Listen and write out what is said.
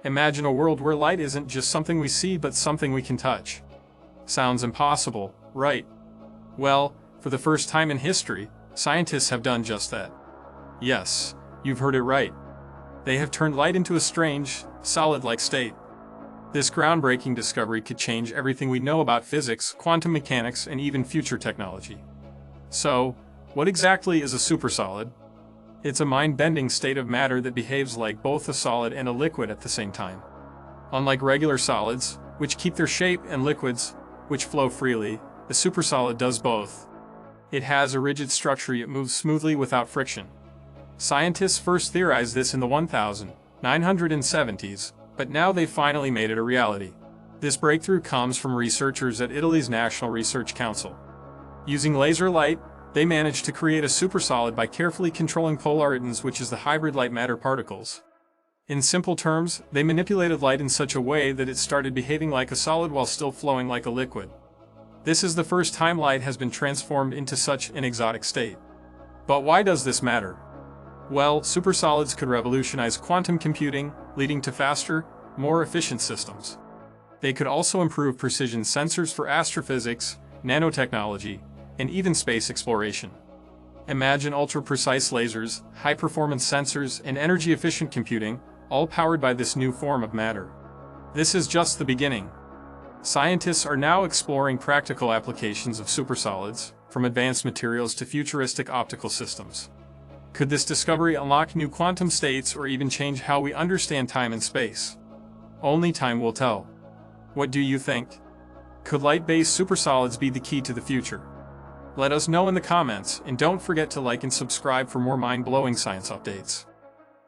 Imagine a world where light isn't just something we see but something we can touch. Sounds impossible, right? Well, for the first time in history, scientists have done just that. Yes, you've heard it right. They have turned light into a strange, solid-like state. This groundbreaking discovery could change everything we know about physics, quantum mechanics, and even future technology. So, what exactly is a supersolid? It's a mind-bending state of matter that behaves like both a solid and a liquid at the same time. Unlike regular solids, which keep their shape, and liquids, which flow freely, a supersolid does both. It has a rigid structure yet moves smoothly without friction. Scientists first theorized this in the 1970s, but now they've finally made it a reality. This breakthrough comes from researchers at Italy's National Research Council. Using laser light, they managed to create a supersolid by carefully controlling polaritons, which is the hybrid light matter particles. In simple terms, they manipulated light in such a way that it started behaving like a solid while still flowing like a liquid. This is the first time light has been transformed into such an exotic state. But why does this matter? Well, supersolids could revolutionize quantum computing, leading to faster, more efficient systems. They could also improve precision sensors for astrophysics, nanotechnology, and even space exploration. Imagine ultra-precise lasers, high-performance sensors, and energy-efficient computing, all powered by this new form of matter. This is just the beginning. Scientists are now exploring practical applications of supersolids, from advanced materials to futuristic optical systems. Could this discovery unlock new quantum states or even change how we understand time and space? Only time will tell. What do you think? Could light-based supersolids be the key to the future? Let us know in the comments, and don't forget to like and subscribe for more mind-blowing science updates.